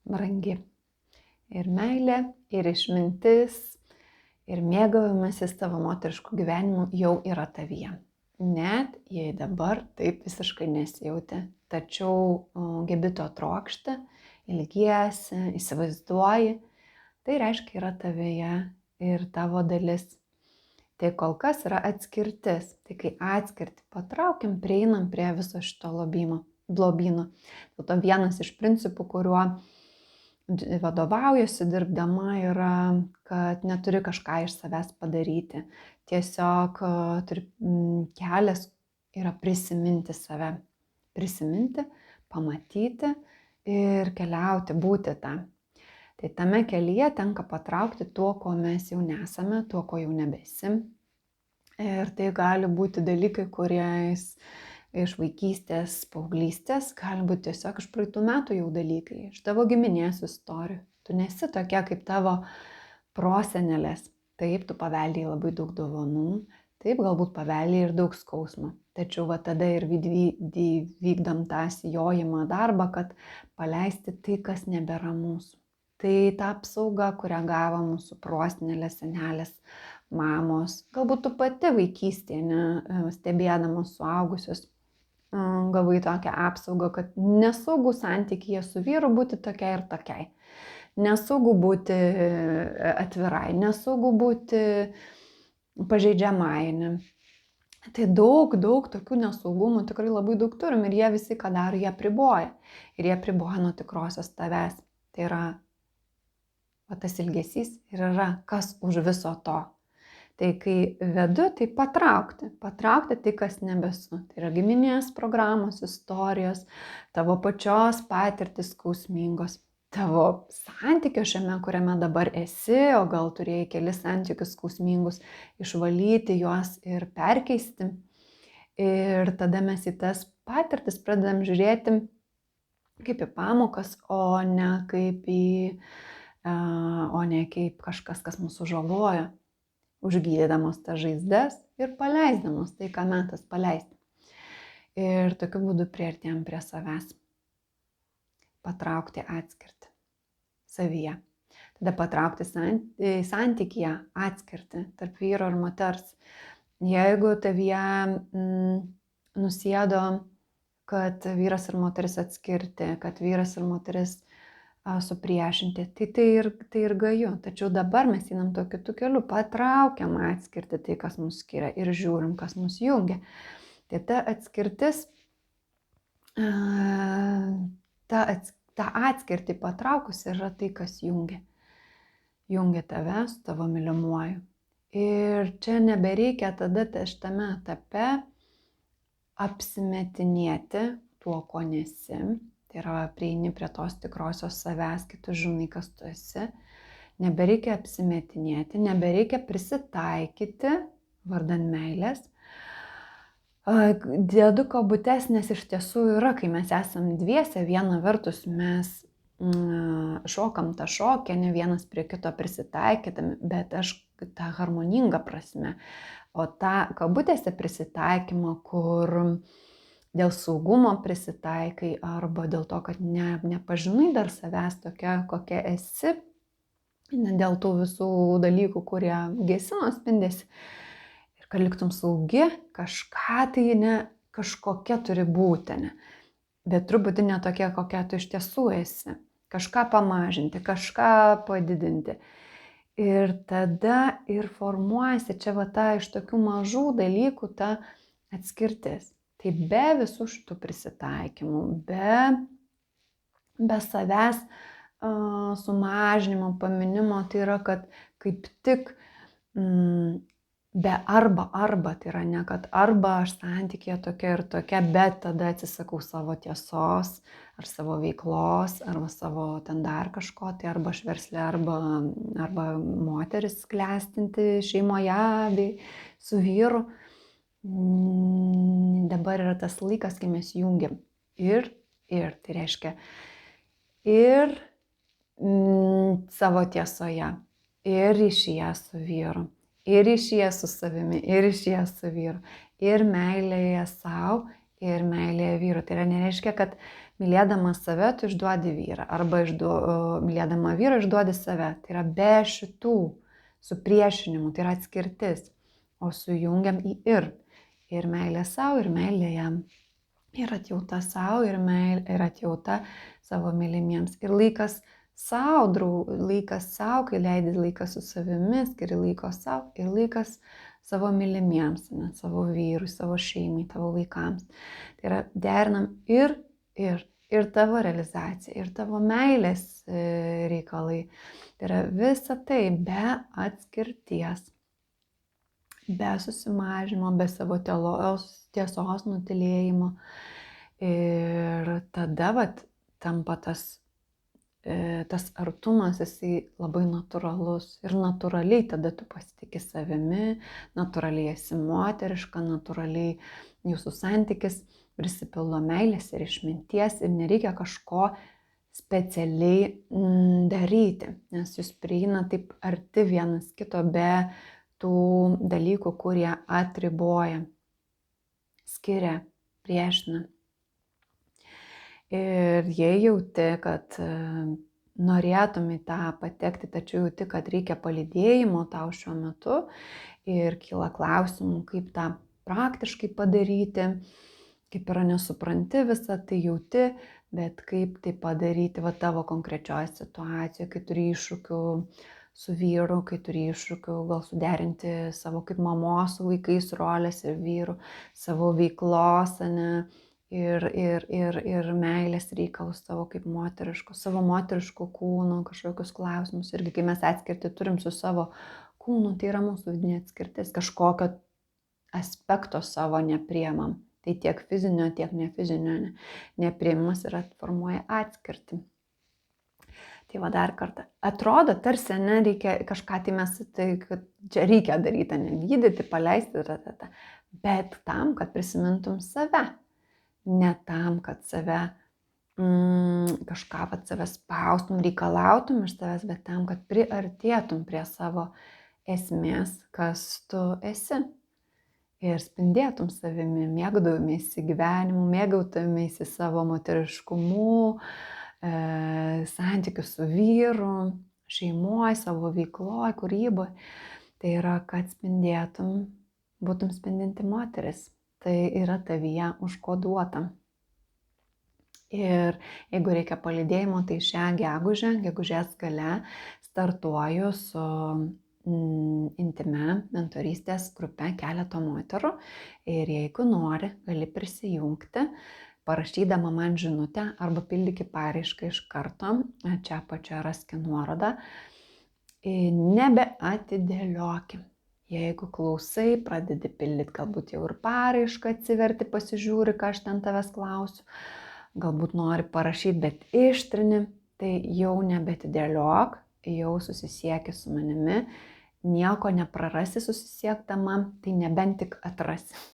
brangi. Ir meilė, ir išmintis, ir mėgavimasis tavo moteriškų gyvenimų jau yra tavyje. Net jei dabar taip visiškai nesijauti, tačiau gebi to trokšti, ilgiesi, įsivaizduoji, tai reiškia yra tavyje ir tavo dalis. Tai kol kas yra atskirtis. Tai kai atskirti patraukiam, prieinam prie viso šito blobyno. Dėl to vienas iš principų, kuriuo vadovaujasi dirbdama, yra, kad neturi kažką iš savęs padaryti. Tiesiog kelias yra prisiminti save. Prisiminti, pamatyti ir keliauti, būti tą. Tai tame kelyje tenka patraukti tuo, ko mes jau nesame, tuo, ko jau nebesim. Ir tai gali būti dalykai, kuriais iš vaikystės, paauglystės, gali būti tiesiog iš praeitų metų jau dalykai, iš tavo giminės istorijų. Tu nesi tokia kaip tavo prosenelės. Taip, tu paveldėjai labai daug dovanų, taip, galbūt paveldėjai ir daug skausmo. Tačiau tada ir vykdom tą sijojimą darbą, kad paleisti tai, kas nebėra mūsų. Tai ta apsauga, kurią gavo mūsų prosenelės, senelės, mamos, galbūt tu pati vaikystėje, stebėdamos suaugusius, gavai tokią apsaugą, kad nesaugu santykyje su vyru būti tokiai ir tokiai. Nesaugu būti atvirai, nesaugu būti pažeidžiamai. Tai daug tokių nesaugumų tikrai labai daug turim ir jie visi, ką daro, jie apriboja. Ir jie apriboja nuo tikrosios tavęs. Tai yra tas ilgesys ir yra kas už viso to. Tai kai vedu, tai patraukti tai, kas nebesu. Tai yra giminės programos, istorijos, tavo pačios patirtis skausmingos, tavo santykio šiame, kuriame dabar esi, o gal turėjai kelis santykius skausmingus, išvalyti juos ir perkeisti. Ir tada mes į tas patirtis pradedam žiūrėti kaip į pamokas, o ne kaip kažkas, kas mūsų žaloja, užgydydamos tas žaizdas ir paleisdamos tai, ką metas paleisti. Ir tokiu būdu priartėjom prie savęs. Patraukti atskirti savyje. Tada patraukti santykyje atskirti tarp vyro ir moters. Jeigu tavyje nusėdo, kad vyras ir moteris atskirti, kad vyras ir moteris supriešinti, tai ir gaju. Tačiau dabar mes einam tuo kitu keliu, patraukiam atskirti tai, kas mus skiria ir žiūrim, kas mus jungia. Tai ta atskirtis, ta atskirti patraukus yra tai, kas jungia. Jungia tave su tavo mylimuoju. Ir čia nebereikia tada šitame etape apsimetinėti tuo, ko nesi. Tai yra prieini prie tos tikrosios savęs, kai tu žinai, kas tu esi. Nebereikia apsimetinėti, nebereikia prisitaikyti vardan meilės. Dedu kabutes, nes iš tiesų yra, kai mes esam dviese, viena vertus mes šokam tą šokį, ne vienas prie kito prisitaikydami, bet aš tą harmoningą prasme. O tą kabutėse prisitaikymą, kur dėl saugumo prisitaikai arba dėl to, kad nepažinai dar savęs tokia, kokia esi, dėl tų visų dalykų, kurie gesino spindėsi. Ir kad liktum saugi, kažką tai kažkokia turi būti, bet truputį ne tokia, kokia tu iš tiesų esi. Kažką pamažinti, kažką padidinti. Ir tada ir formuojasi čia iš tokių mažų dalykų ta atskirtis. Tai be visų šitų prisitaikymų, be savęs sumažinimo, paminimo, tai yra, kad kaip tik be arba, tai yra ne, kad arba aš santykėje tokia ir tokia, bet tada atsisakau savo tiesos, ar savo veiklos, arba savo ten dar kažko, tai arba aš verslė, arba moteris klestinti šeimoje bei su vyru. Dabar yra tas laikas, kai mes jungiam ir, tai reiškia ir savo tiesoje, ir ryšyje su vyru, ir ryšyje su savimi, ir ryšyje su vyru, ir meilėje savo, ir meilėje vyrui. Tai nereiškia, kad mylėdamas save tu išduodi vyrą, arba mylėdama vyrą išduodi save. Tai yra be šitų supriešinimų, tai yra atskirtis, o sujungiam į ir. Ir meilė savo, ir meilė jam. Ir atjauta savo, ir atjauta savo mylimiems. Ir laikas savo, kai leidi laiką su savimi, skiri laiko savo, ir laikas savo mylimiems, ne, savo vyrui, savo šeimai, tavo vaikams. Tai yra derinam ir tavo realizacija, ir tavo meilės reikalai. Tai yra visa tai be atskirties, be susimažimo, be savo tiesos nutilėjimo. Ir tada tampa tas artumas, jisai labai natūralus. Ir natūraliai tada tu pasitikė savimi, natūraliai esi moteriška, natūraliai jūsų santykis prisipildo meilės ir išminties ir nereikia kažko specialiai daryti, nes jūs prieina taip arti vienas kito be tų dalykų, kurie atriboja, skiria, priešina. Ir jei jauti, kad norėtum į tą patekti, tačiau jauti, kad reikia palydėjimo tau šiuo metu ir kyla klausimų, kaip tą praktiškai padaryti, kaip yra nesupranti visą tai jauti, bet kaip tai padaryti tavo konkrečioje situacijoje, kai turi iššūkių su vyru, kai turi iššūkių gal suderinti savo kaip mamos su vaikais rolės ir vyru, savo veiklos, ir meilės reikalus savo kaip savo moteriškų kūnų kažkokius klausimus. Irgi kai mes atskirti turim su savo kūnu, tai yra mūsų vidinė atskirtis, kažkokio aspekto savo nepriemam. Tai tiek fizinio, tiek nefizinio nepriimimas ir formuoja atskirtį. Tai dar kartą. Atrodo, tarsi reikia kažką kad čia reikia daryti, gydyti, paleisti, bet tam, kad prisimintum save. Ne tam, kad save kažką save spaustum, reikalautum iš savęs, bet tam, kad priartėtum prie savo esmės, kas tu esi. Ir spindėtum savimi, mėgautumėsi gyvenimu, mėgautumėsi savo moteriškumu, santykių su vyru, šeimoje, savo veikloje, kūryboje. Tai yra, kad spindėtum, būtum spindinti moteris. Tai yra tavyje užkoduota. Ir jeigu reikia palydėjimo, tai šią gegužės gale startuoju su intime mentorystės grupe keleto moterų. Ir jeigu nori, gali prisijungti, parašydama man žinutę arba pildyki paraišką iš karto. Čia apačioje raski nuorodą. Nebeatidėlioki. Jeigu klausai, pradedi pildyti, galbūt jau ir paraišką atsiverti, pasižiūri, ką aš ten tavęs klausiu. Galbūt nori parašyti, bet ištrini, tai jau nebeatidėliok, jau susisieki su manimi. Nieko neprarasi susisiekdama, tai nebent tik atrasi.